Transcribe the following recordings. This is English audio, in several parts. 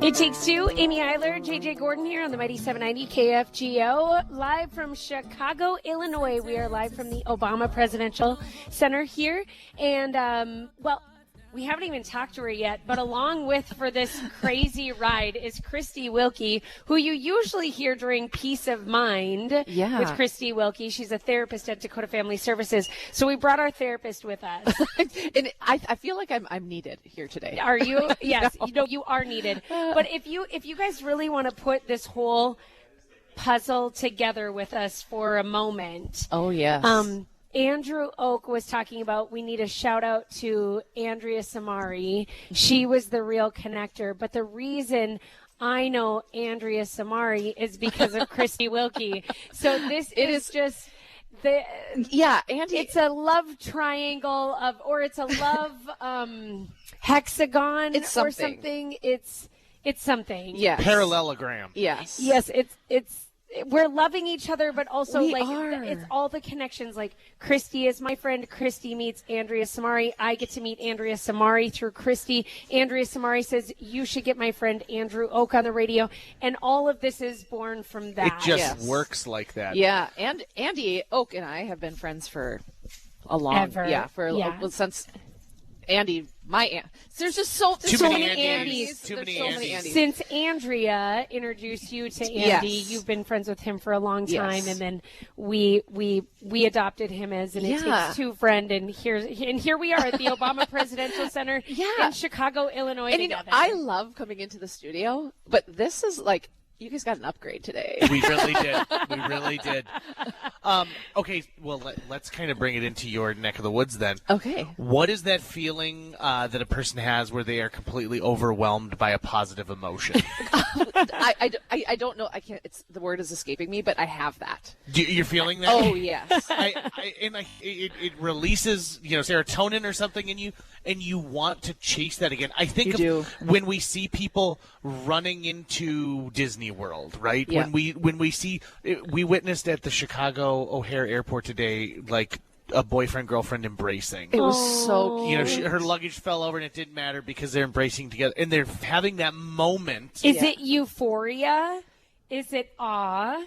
It Takes Two, Amy Iler, JJ Gordon here on the Mighty 790 KFGO, live from Chicago, Illinois. We are live from the Obama Presidential Center here. And, we haven't even talked to her yet, but along with for this crazy ride is Christy Wilkie, who you usually hear during Peace of Mind with Christy Wilkie. She's a therapist at Dakota Family Services. So we brought our therapist with us. And I feel like I'm needed here today. Are you? Yes, No. you are needed. But if you guys really want to put this whole puzzle together with us for a moment. Oh, yes. Andrew Oak was talking about we need a shout out to Andrea Samari. She was the real connector. But the reason I know Andrea Samari is because of Christy Wilkie. So this is just Andy. It's a love triangle or it's a love hexagon it's or something. It's something. Yes. Parallelogram. Yes. Yes, it's we're loving each other, but also are. It's all the connections. Like Christy is my friend. Christy meets Andrea Samari. I get to meet Andrea Samari through Christy. Andrea Samari says, you should get my friend Andrew Oak on the radio. And all of this is born from that. It just works like that. Yeah. And Andy Oak and I have been friends for a long since Andy, my aunt. There's just so many Andys. Too many Andys. Since Andrea introduced you to Andy, you've been friends with him for a long time, and then we adopted him as an It Takes Two friend, and here we are at the Obama Presidential Center in Chicago, Illinois. And together. I love coming into the studio, but this is like. You guys got an upgrade today. We really did. Okay, well, let's kind of bring it into your neck of the woods then. Okay. What is that feeling that a person has where they are completely overwhelmed by a positive emotion? I don't know. I can't. The word is escaping me, but I have that. You're feeling that? Oh yes. It releases serotonin or something in you, and you want to chase that again. I think when we see people running into Disney World, right? Yeah. When we witnessed at the Chicago O'Hare Airport today, like a boyfriend-girlfriend embracing. It was so cute. Her luggage fell over and it didn't matter because they're embracing together and they're having that moment. Is it euphoria? Is it awe?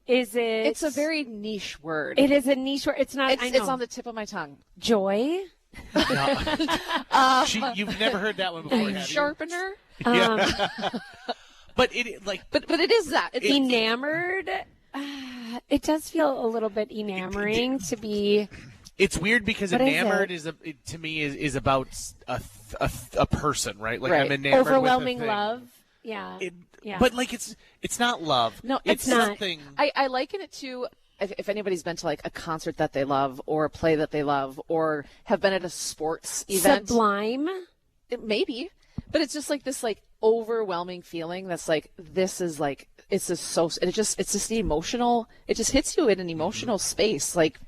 Is it? It's a very niche word. It is a niche word. It's not. It's on the tip of my tongue. Joy. You've never heard that one before, have you? Sharpener. Yeah. But it is that. It's enamored. It does feel a little bit enamoring to be. It's weird because enamored to me is about a person, right? Like I'm enamored overwhelming with a thing. Love. Yeah. But like it's not love. No, it's not. Something. I liken it to if anybody's been to like a concert that they love or a play that they love or have been at a sports event. Sublime. Maybe, but it's just like this like overwhelming feeling that's like this is like it's just the emotional. It just hits you in an emotional space like.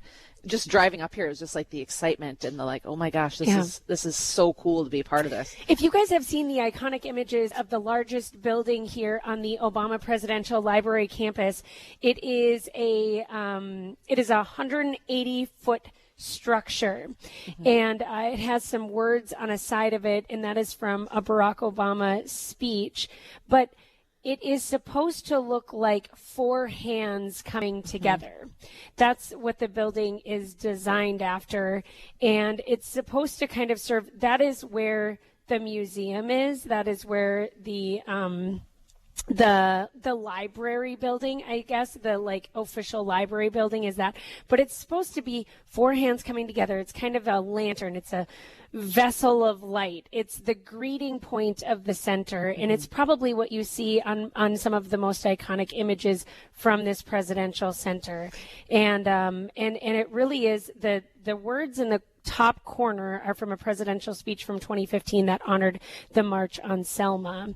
Just driving up here is just like the excitement and the like, oh my gosh, this is so cool to be a part of this. If you guys have seen the iconic images of the largest building here on the Obama Presidential Library campus, it is a 180-foot structure, and it has some words on a side of it, and that is from a Barack Obama speech, but it is supposed to look like four hands coming together. That's what the building is designed after. And it's supposed to kind of serve, that is where the museum is. That is where the library building, I guess, the like official library building is that. But it's supposed to be four hands coming together. It's kind of a lantern. It's a vessel of light. It's the greeting point of the center, and it's probably what you see on some of the most iconic images from this presidential center. And it really is the words in the top corner are from a presidential speech from 2015 that honored the March on Selma.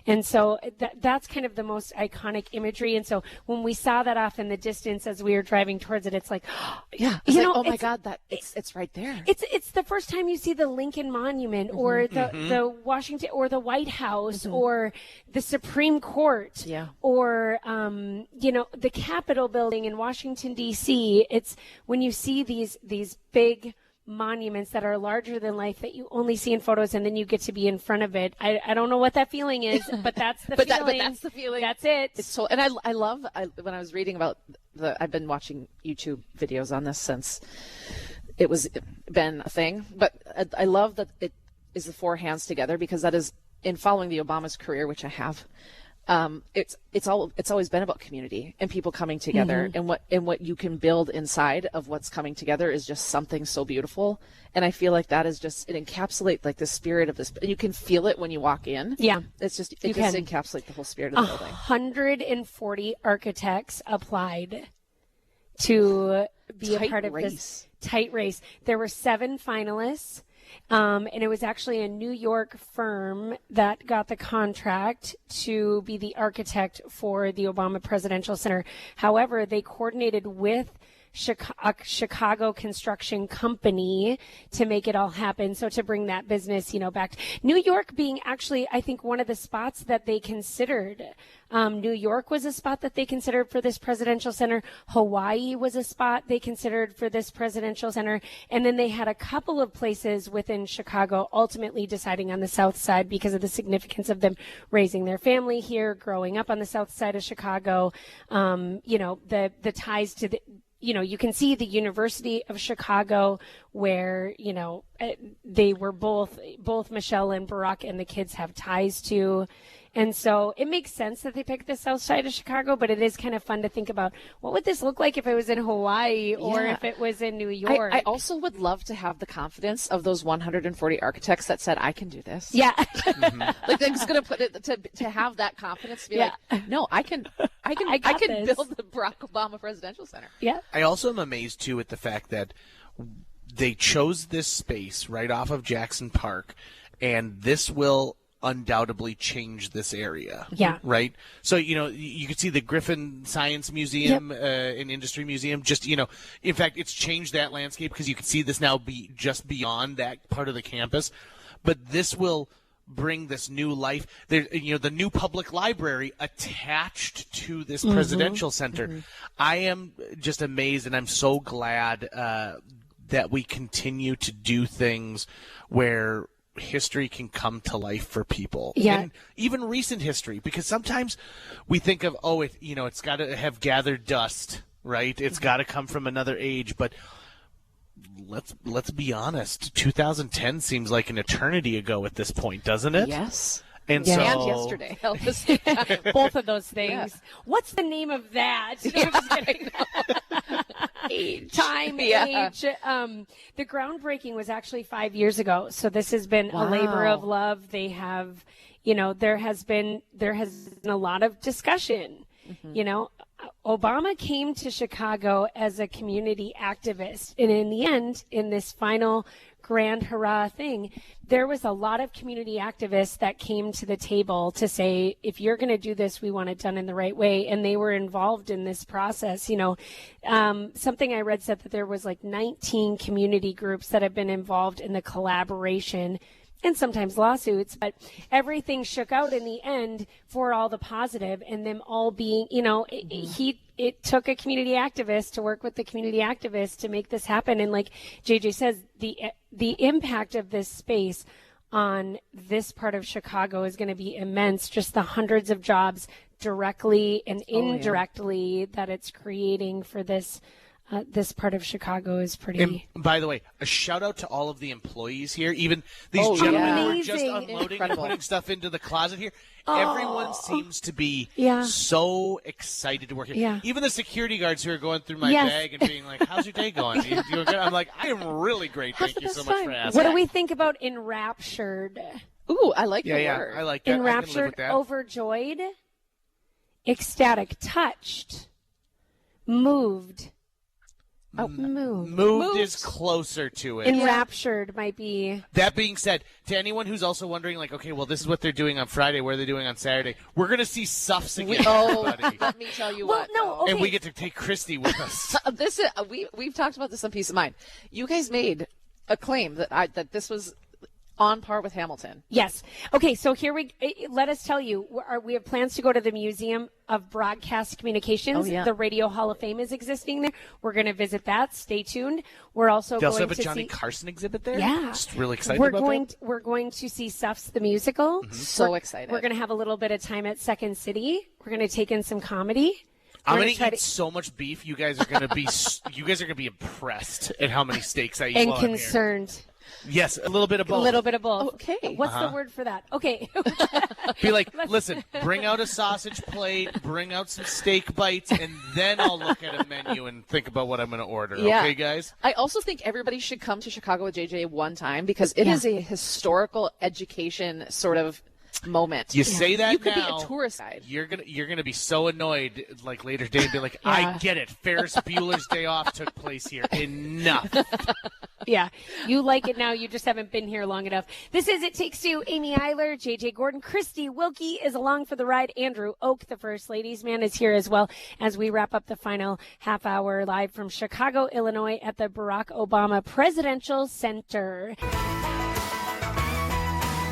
And so that's kind of the most iconic imagery. And so when we saw that off in the distance as we were driving towards it, it's like, oh my God, it's right there. It's the first time you see the Lincoln Monument or the Washington or the White House or the Supreme Court or, the Capitol building in Washington, D.C. It's when you see these big monuments that are larger than life that you only see in photos, and then you get to be in front of it. I don't know what that feeling is, but that's the feeling. But that's the feeling. That's it. It's so, and I love when I was reading about I've been watching YouTube videos on this since it was been a thing, but I love that it is the four hands together, because that is, in following the Obama's career, which I have, it's always been about community and people coming together, and what you can build inside of what's coming together is just something so beautiful. And I feel like that is just, it encapsulates like the spirit of this. You can feel it when you walk in. Yeah, it just encapsulates the whole spirit of the building. 140 architects applied to be a part of this tight race. There were 7 finalists. And it was actually a New York firm that got the contract to be the architect for the Obama Presidential Center. However, they coordinated with a Chicago construction company to make it all happen. So to bring that business, back. New York being actually, I think, one of the spots that they considered. New York was a spot that they considered for this presidential center. Hawaii was a spot they considered for this presidential center. And then they had a couple of places within Chicago, ultimately deciding on the south side because of the significance of them raising their family here, growing up on the south side of Chicago. The ties to the, you can see the University of Chicago where, they were both Michelle and Barack and the kids have ties to. And so it makes sense that they picked the south side of Chicago, but it is kind of fun to think about what would this look like if it was in Hawaii or if it was in New York. I also would love to have the confidence of those 140 architects that said, I can do this. Yeah. Like they're just going to put it to have that confidence to be like, no, I can build the Barack Obama Presidential Center. Yeah. I also am amazed too at the fact that they chose this space right off of Jackson Park, and this will undoubtedly change this area. Yeah. Right? So, you could see the Griffin Science Museum and Industry Museum, just, in fact, it's changed that landscape because you can see this now be just beyond that part of the campus. But this will bring this new life. There, the new public library attached to this presidential center. I am just amazed, and I'm so glad that we continue to do things where history can come to life for people. Yeah. And even recent history, because sometimes we think of, it's got to have gathered dust, right? It's got to come from another age. But let's be honest. 2010 seems like an eternity ago at this point, doesn't it? Yes. And and yesterday. Both of those things. Yeah. What's the name of that? I'm just kidding. Age. Time, age. The groundbreaking was actually 5 years ago. So this has been a labor of love. They have, there has been a lot of discussion. Obama came to Chicago as a community activist. And in the end, in this final grand hurrah thing, there was a lot of community activists that came to the table to say, if you're going to do this, we want it done in the right way. And they were involved in this process. Something I read said that there was like 19 community groups that have been involved in the collaboration and sometimes lawsuits, but everything shook out in the end for all the positive, and them all being, it took a community activist to work with the community activists to make this happen. And like JJ says, the impact of this space on this part of Chicago is going to be immense. Just the hundreds of jobs directly and indirectly that it's creating for this part of Chicago is pretty. And by the way, a shout out to all of the employees here. Even these gentlemen who are just unloading and putting stuff into the closet here. Everyone seems to be so excited to work here. Yeah. Even the security guards who are going through my bag and being like, "How's your day going? You doing good?" I'm like, "I am really great. Thank you so much for asking." What do we think about enraptured? Ooh, I like the word. Yeah, I like that. Enraptured, overjoyed, ecstatic, touched, moved. Moved is closer to it. Enraptured might be. That being said, to anyone who's also wondering, like, okay, well, this is what they're doing on Friday. What are they doing on Saturday? We're going to see Suffs again, everybody. Let me tell you what. No, okay. And we get to take Christy with us. We've talked about this on Peace of Mind. You guys made a claim that this was on par with Hamilton. Yes. Okay, so let us tell you, we have plans to go to the Museum of Broadcast Communications. Oh, yeah. The Radio Hall of Fame is existing there. We're going to visit that. Stay tuned. We're also They going also have a to Johnny see... Carson exhibit there? Yeah. Just really excited about that. We're going to see Stuffs the Musical. Mm-hmm. So excited. We're going to have a little bit of time at Second City. We're going to take in some comedy. I'm going to eat so much beef. You guys are going to be impressed at how many steaks I eat. And concerned. Yes, a little bit of both. A little bit of both. Okay. What's the word for that? Okay. Be like, listen, bring out a sausage plate, bring out some steak bites, and then I'll look at a menu and think about what I'm going to order. Yeah. Okay, guys? I also think everybody should come to Chicago with JJ one time because it is a historical education sort of moment. You say that you could now, be a tourist guide. You're gonna be so annoyed like later today and be like, I get it. Ferris Bueller's Day Off took place here. Enough. Yeah, you like it now. You just haven't been here long enough. This is It Takes Two. Amy Iler, JJ Gordon, Christy Wilkie is along for the ride. Andrew Oak, the First Ladies man, is here as well as we wrap up the final half hour live from Chicago, Illinois at the Barack Obama Presidential Center.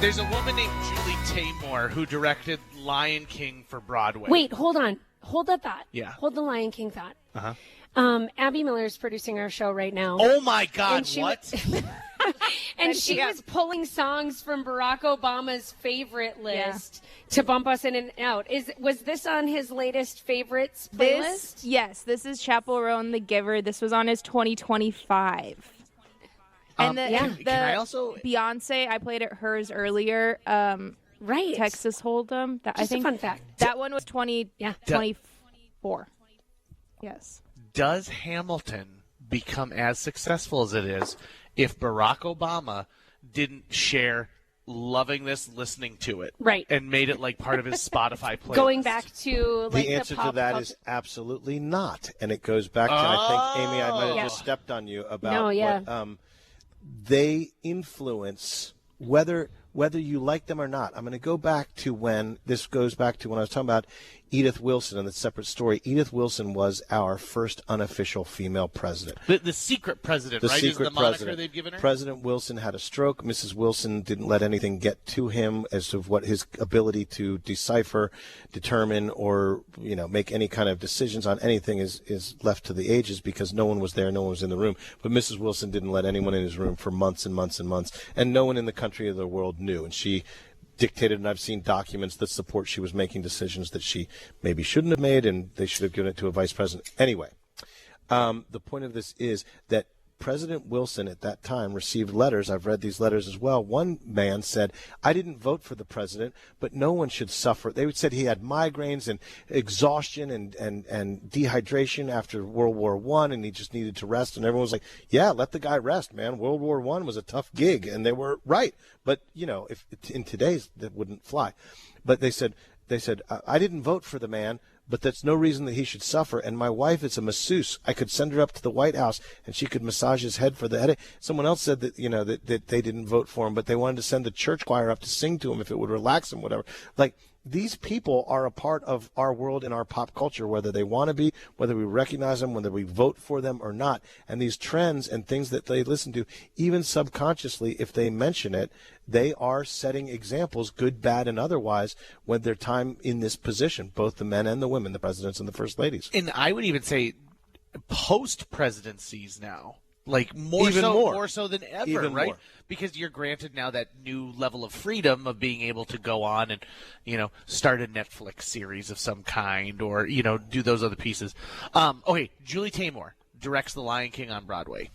There's a woman named Julie Taymor who directed Lion King for Broadway. Wait, hold on. Hold that thought. Yeah. Hold the Lion King thought. Uh-huh. Abby Miller is producing our show right now. Oh, my God, And what? And she was pulling songs from Barack Obama's favorite list to bump us in and out. Was this on his latest favorites playlist? This is Chappell Roan the Giver. This was on his 2025. And Can I also... Beyonce, I played at hers earlier. Right. Texas Hold'em. I think a fun fact. That one was 24. Yes. Does Hamilton become as successful as it is if Barack Obama didn't share loving this, listening to it, right, and made it like part of his Spotify playlist? Going back to like the answer to that is absolutely not, and it goes back to I think Amy, I might have just stepped on you about what they influence whether you like them or not. I'm going to go back to when I was talking about Edith Wilson and the separate story. Edith Wilson was our first unofficial female president. The secret president, right? Secret is the moniker they've given her? President Wilson had a stroke. Mrs. Wilson didn't let anything get to him as to what his ability to decipher, determine, or make any kind of decisions on anything is left to the ages because no one was there, no one was in the room. But Mrs. Wilson didn't let anyone in his room for months and months and months, and no one in the country or the world knew. And she dictated, and I've seen documents that support she was making decisions that she maybe shouldn't have made, and they should have given it to a vice president. Anyway, the point of this is that President Wilson at that time received letters. I've read these letters as well. One man said, I didn't vote for the president, but no one should suffer. They said he had migraines and exhaustion and dehydration after World War I, and he just needed to rest. And everyone was like, yeah, let the guy rest, man. World War I was a tough gig, and they were right. But, if in today's, that wouldn't fly. But they said, I didn't vote for the man, but that's no reason that he should suffer. And my wife is a masseuse. I could send her up to the White House, and she could massage his head for the headache. Someone else said that, that they didn't vote for him, but they wanted to send the church choir up to sing to him if it would relax him, whatever. Like, these people are a part of our world and our pop culture, whether they want to be, whether we recognize them, whether we vote for them or not. And these trends and things that they listen to, even subconsciously, if they mention it, they are setting examples, good, bad, and otherwise, when their time in this position, both the men and the women, the presidents and the first ladies. And I would even say post-presidencies now. Like more so than ever, even right? More. Because you're granted now that new level of freedom of being able to go on and, start a Netflix series of some kind or, do those other pieces. Okay, Julie Taymor directs The Lion King on Broadway.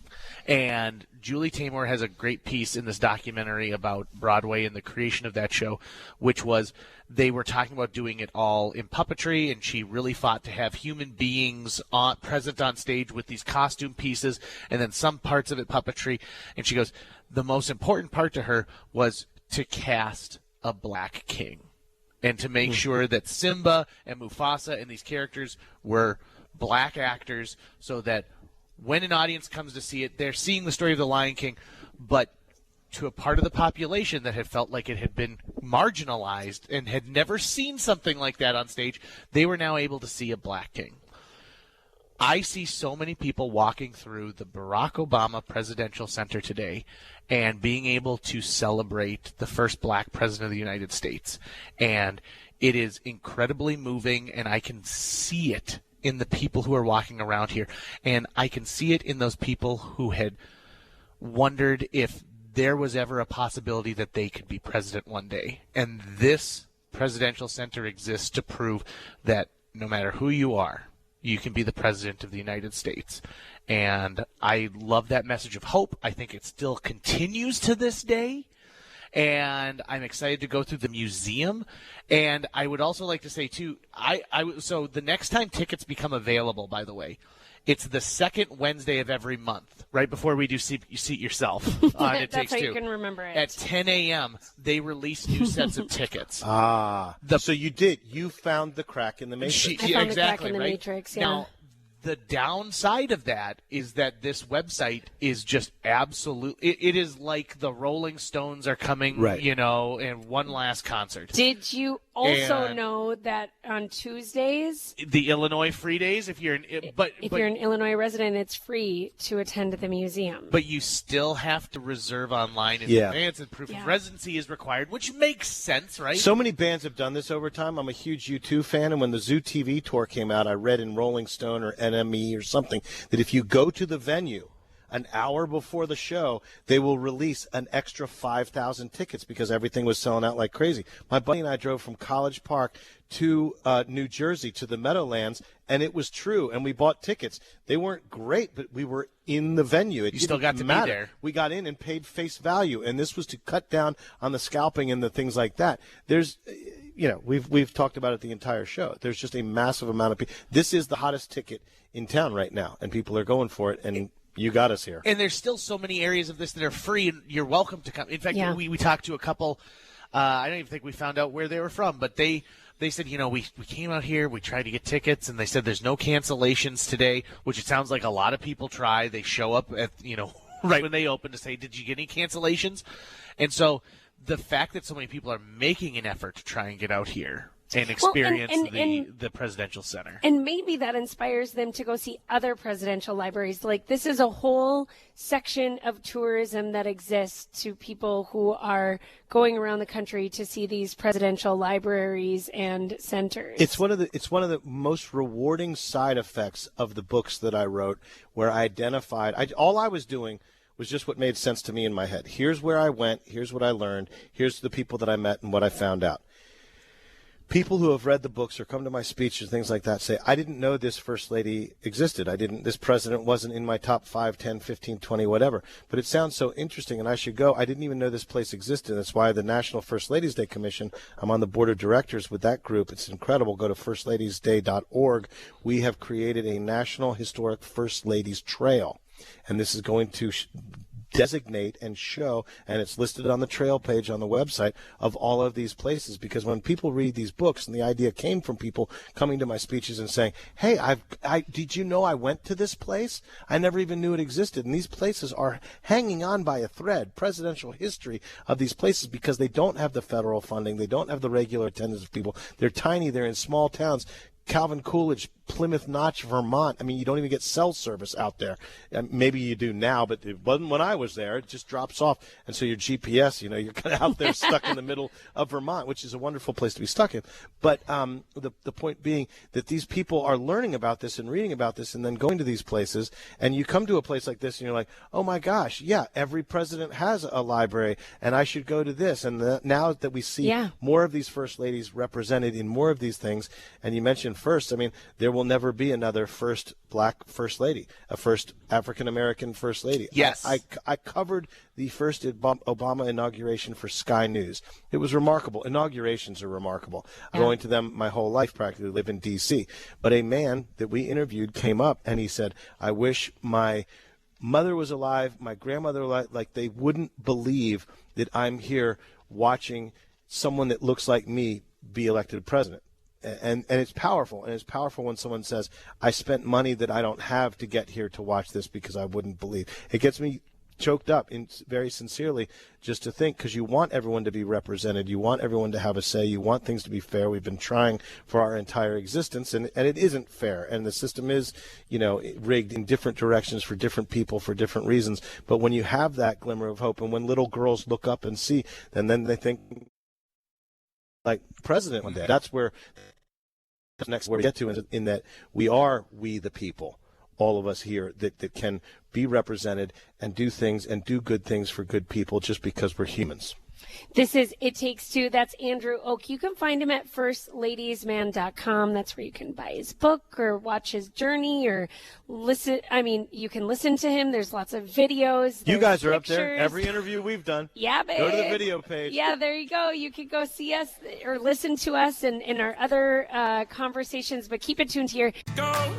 And Julie Taymor has a great piece in this documentary about Broadway and the creation of that show, which was they were talking about doing it all in puppetry, and she really fought to have human beings present on stage with these costume pieces, and then some parts of it puppetry. And she goes, the most important part to her was to cast a black king and to make sure that Simba and Mufasa and these characters were black actors so that when an audience comes to see it, they're seeing the story of the Lion King, but to a part of the population that had felt like it had been marginalized and had never seen something like that on stage, they were now able to see a black king. I see so many people walking through the Barack Obama Presidential Center today and being able to celebrate the first black president of the United States. And it is incredibly moving, and I can see it in the people who are walking around here. And I can see it in those people who had wondered if there was ever a possibility that they could be president one day. And this Presidential Center exists to prove that no matter who you are, you can be the president of the United States. And I love that message of hope. I think it still continues to this day. And I'm excited to go through the museum. And I would also like to say, too, so the next time tickets become available, by the way, it's the second Wednesday of every month, right before we do Seat Yourself on It That's Takes how Two. you can remember it. At 10 a.m., they release new sets of tickets. So you found the crack in the matrix. I found exactly, the crack in the right? matrix, yeah. Now, the downside of that is that this website is just absolute. It is like the Rolling Stones are coming, Right. in one last concert. Did you also And- know that on Tuesdays, The Illinois Free Days, if you're you're an Illinois resident, it's free to attend the museum? but you still have to reserve online in Yeah. advance, and proof Yeah. of residency is required, which makes sense, right? So many bands have done this over time. I'm a huge U2 fan, and when the Zoo TV tour came out, I read in Rolling Stone or NME or something that if you go to the venue an hour before the show, they will release an extra 5,000 tickets because everything was selling out like crazy. My buddy and I drove from College Park to New Jersey to the Meadowlands, and it was true, and we bought tickets. They weren't great, but we were in the venue. It You still didn't got to be matter. there. We got in and paid face value, and this was to cut down on the scalping and the things like that. There's, we've talked about it the entire show. There's just a massive amount of people. This is the hottest ticket in town right now, and people are going for it, and you got us here. And there's still so many areas of this that are free, and you're welcome to come. In fact, Yeah. we talked to a couple. I don't even think we found out where they were from, but they said, we came out here, we tried to get tickets, and they said there's no cancellations today, which it sounds like a lot of people try. They show up at, right when they open to say, did you get any cancellations? And so the fact that so many people are making an effort to try and get out here and experience the Presidential Center. And maybe that inspires them to go see other presidential libraries. Like, this is a whole section of tourism that exists to people who are going around the country to see these presidential libraries and centers. It's one of the most rewarding side effects of the books that I wrote, where I identified all I was doing was just what made sense to me in my head. Here's where I went, here's what I learned, here's the people that I met and what I found out. People who have read the books or come to my speeches, things like that, say, I didn't know this First Lady existed. This president wasn't in my top 5, 10, 15, 20, whatever. But it sounds so interesting, and I should go. I didn't even know this place existed. That's why the National First Ladies Day Commission, I'm on the board of directors with that group. It's incredible. Go to firstladiesday.org. We have created a National Historic First Ladies Trail, and this is going to designate and show, and it's listed on the trail page on the website of all of these places, because when people read these books, and the idea came from people coming to my speeches and saying, hey, did you know I went to this place? I never even knew it existed. And these places are hanging on by a thread, presidential history of these places, because they don't have the federal funding, they don't have the regular attendance of people, they're tiny, they're in small towns. Calvin Coolidge, Plymouth Notch, Vermont. I mean, you don't even get cell service out there. Maybe you do now, but it wasn't when I was there. It just drops off. And so your GPS, you're kind of out there stuck in the middle of Vermont, which is a wonderful place to be stuck in. But the point being that these people are learning about this and reading about this and then going to these places. And you come to a place like this and you're like, oh, my gosh, yeah, every president has a library and I should go to this. And now that we see more of these first ladies represented in more of these things, and you mentioned first, I mean, there will never be another first black first lady, a first African-American first lady. Yes. I covered the first Obama inauguration for Sky News. It was remarkable. Inaugurations are remarkable. I'm going to them my whole life practically, live in D.C. But a man that we interviewed came up and he said, I wish my mother was alive, my grandmother alive, like they wouldn't believe that I'm here watching someone that looks like me be elected president. And it's powerful. And it's powerful when someone says, I spent money that I don't have to get here to watch this because I wouldn't believe. It gets me choked up very sincerely just to think, because you want everyone to be represented. You want everyone to have a say. You want things to be fair. We've been trying for our entire existence, and it isn't fair. And the system is, rigged in different directions for different people for different reasons. But when you have that glimmer of hope, and when little girls look up and see, and then they think like president one day, that's where the next word we get to, in that we the people. All of us here that can be represented and do things and do good things for good people just because we're humans. This is It Takes Two. That's Andrew Oak. You can find him at firstladiesman.com. That's where you can buy his book or watch his journey or listen. I mean, you can listen to him. There's lots of videos. You guys are pictures. up there. Every interview we've done. Yeah, babe. Go to the video page. Yeah, there you go. You can go see us or listen to us in our other conversations, but keep it tuned here.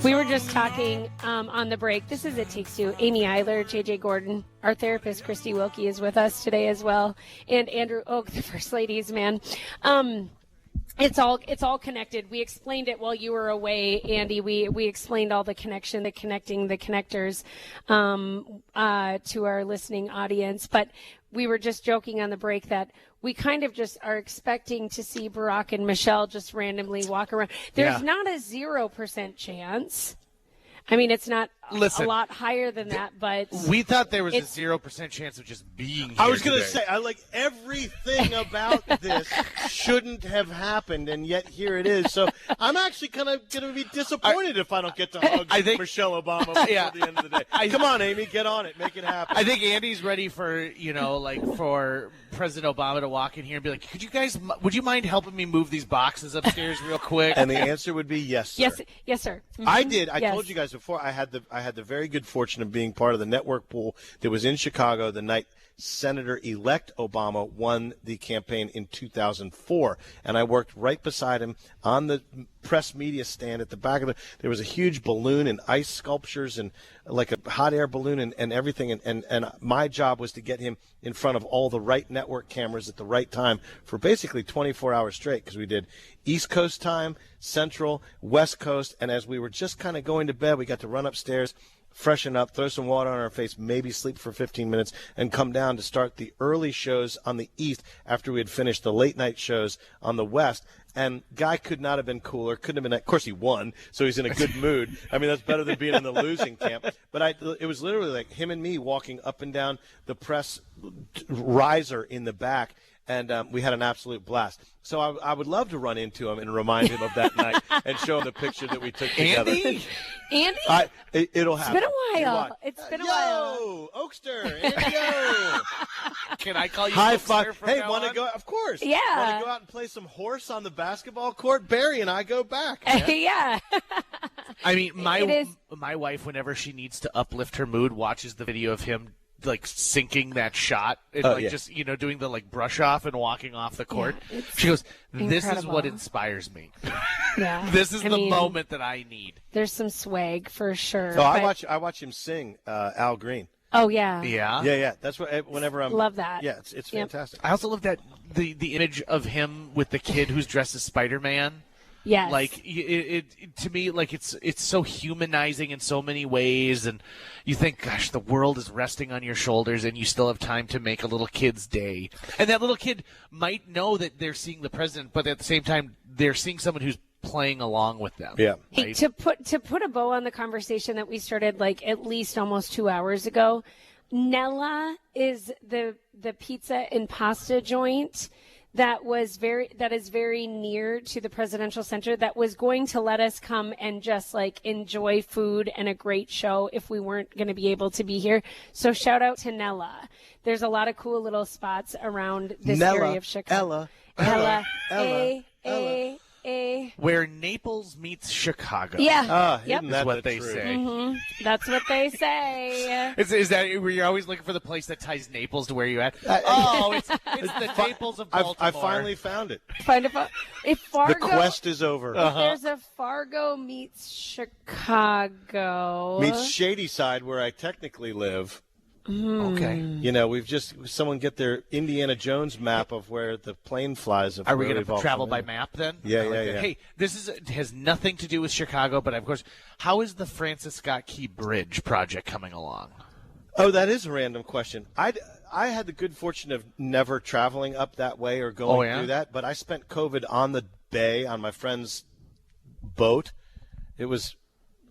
We were just talking on the break. This is It Takes Two. Amy Iler, JJ Gordon, our therapist, Christy Wilkie, is with us today as well. And Andrew Oak, the First Ladies man. It's all connected. We explained it while you were away, Andy. We explained all the connecting the connectors to our listening audience. But we were just joking on the break that we kind of just are expecting to see Barack and Michelle just randomly walk around. There's not a 0% chance. I mean, it's not a lot higher than that, but we thought there was a 0% chance of just being here. I was going to say, I like everything about this shouldn't have happened, and yet here it is. So I'm actually kind of going to be disappointed if I don't get to hug Michelle Obama before the end of the day. Come on, Amy, get on it, make it happen. I think Andy's ready for for President Obama to walk in here and be like, would you mind helping me move these boxes upstairs real quick? And the answer would be yes, sir. Yes, sir. Mm-hmm. I did. I told you guys before. I had the very good fortune of being part of the network pool that was in Chicago the night Senator-elect Obama won the campaign in 2004, and I worked right beside him on the press media stand at the back of there was a huge balloon and ice sculptures and like a hot air balloon and everything, and my job was to get him in front of all the right network cameras at the right time for basically 24 hours straight, because we did East Coast time, Central, West Coast, and as we were just kind of going to bed, we got to run upstairs, freshen up, throw some water on our face, maybe sleep for 15 minutes, and come down to start the early shows on the East after we had finished the late night shows on the West. And Guy could not have been cooler. Couldn't have been. Of course, he won, so he's in a good mood. I mean, that's better than being in the losing camp. But it was literally like him and me walking up and down the press riser in the back, and we had an absolute blast. So I would love to run into him and remind him of that night and show him the picture that we took together. Andy? It'll happen. It's been a while. Yo, Oakster, Andy, yo. Can I call you High Oakster five. from Hey, now want to on? go? Of course. Yeah. Want to go out and play some horse on the basketball court? Barry and I go back. Yeah. I mean, my wife, whenever she needs to uplift her mood, watches the video of him like sinking that shot and just doing the like brush off and walking off the court. Yeah, she goes, "This incredible. is what inspires me. Yeah, this is the moment that I need." There's some swag for sure. So I watch him sing Al Green. Oh yeah. Yeah. That's what. Whenever I'm love that. Yeah, it's fantastic. I also love that the image of him with the kid who's dressed as Spider-Man. Yes. Like it to me, like it's so humanizing in so many ways, and you think, gosh, the world is resting on your shoulders, and you still have time to make a little kid's day. And that little kid might know that they're seeing the president, but at the same time, they're seeing someone who's playing along with them. Yeah. Right? Hey, to put a bow on the conversation that we started like at least almost 2 hours ago, Nella is the pizza and pasta joint that is very near to the presidential center that was going to let us come and just like enjoy food and a great show if we weren't going to be able to be here. So shout out to Nella. There's a lot of cool little spots around this area of Chicago. Ella. Where Naples meets Chicago. Yeah. That's what they say. Mm-hmm. That's what they say. Is that where you're always looking for the place that ties Naples to where you're at? It's the Naples of Baltimore. I finally found it. If Fargo, the quest is over. There's a Fargo meets Chicago. Meets Shadyside, where I technically live. Okay. Someone get their Indiana Jones map of where the plane flies. Are we going to travel by map then? Yeah. Hey, this has nothing to do with Chicago, but of course, how is the Francis Scott Key Bridge project coming along? Oh, that is a random question. I had the good fortune of never traveling up that way or going through that, but I spent COVID on the bay on my friend's boat. It was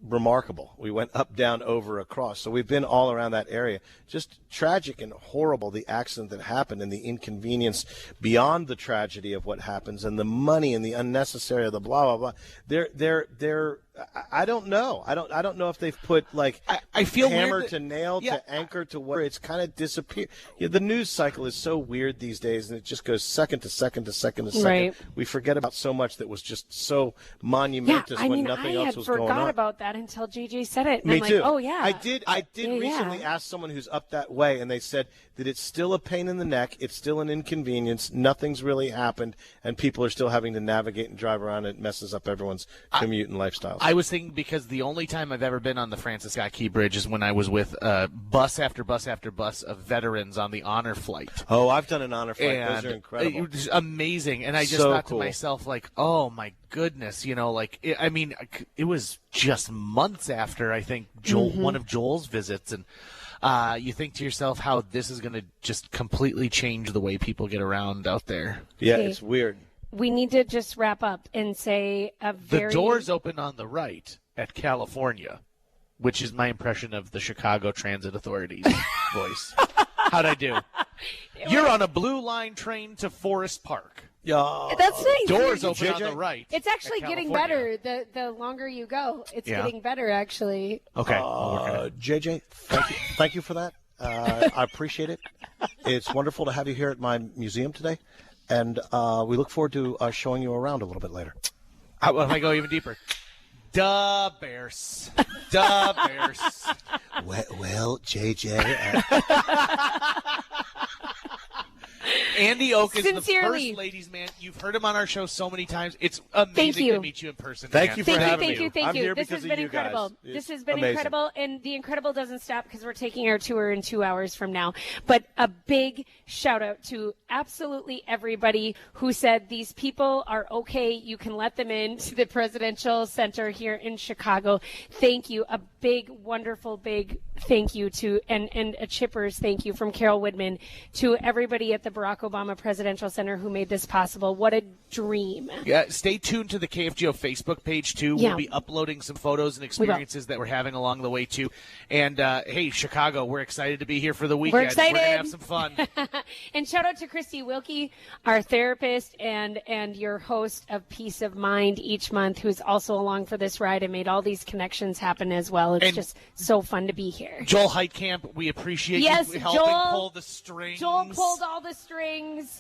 remarkable. We went up, down, over, across. So we've been all around that area. Just tragic and horrible, the accident that happened and the inconvenience beyond the tragedy of what happens and the money and the unnecessary, the blah, blah, blah. I don't know. I don't know if they've put like I feel hammer weird to nail to anchor to where it's kind of disappeared. The news cycle is so weird these days, and it just goes second to second to second to second. Right. We forget about so much that was just so monumentous when nothing else was going on. I forgot about that until JJ said it. And Me I'm too. Like, oh yeah. I did recently ask someone who's up that way, and they said that it's still a pain in the neck. It's still an inconvenience. Nothing's really happened, and people are still having to navigate and drive around. It messes up everyone's commute and lifestyles. I was thinking because the only time I've ever been on the Francis Scott Key Bridge is when I was with bus after bus after bus of veterans on the honor flight. Oh, I've done an honor flight. And those are incredible. It was amazing. And I just So thought cool. to myself, like, oh, my goodness. It was just months after, I think, one of Joel's visits. And you think to yourself how this is going to just completely change the way people get around out there. Yeah, Okay. it's weird. We need to just wrap up and say The doors open on the right at California, which is my impression of the Chicago Transit Authority's voice. How'd I do? You're on a Blue Line train to Forest Park. Yeah. That's nice. Doors open on JJ? the right. It's actually at getting California. better the longer you go. It's Yeah. getting better, actually. Okay. I'll work on it. JJ, thank you for that. I appreciate it. It's wonderful to have you here at my museum today, and we look forward to showing you around a little bit later. How about if I go even deeper? Duh, Bears. Duh, Bears. Well, JJ. Andy Oak is Sincerely. the first ladies' man. You've heard him on our show so many times. It's amazing you. to meet you in person. Thank man. you for having me. Thank I'm you. here This because has of been you guys. incredible. It's This has been amazing. incredible, and the incredible doesn't stop because we're taking our tour in 2 hours from now. But a big shout out to absolutely everybody who said these people are okay. You can let them in to the Presidential Center here in Chicago. Thank you. A big, wonderful, big thank you to and a Chippers thank you from Carol Woodman to everybody at the Barack Obama Presidential Center who made this possible. What a dream. Yeah, stay tuned to the KFGO Facebook page, too. Yeah. We'll be uploading some photos and experiences that we're having along the way, too. And, hey, Chicago, we're excited to be here for the weekend. We're excited. We're going to have some fun. And shout out to Christy Wilkie, our therapist and your host of Peace of Mind each month, who's also along for this ride and made all these connections happen as well. It's And just so fun to be here. Joel Heitkamp, we appreciate Yes, you helping Joel. pull the strings. Joel pulled all the strings.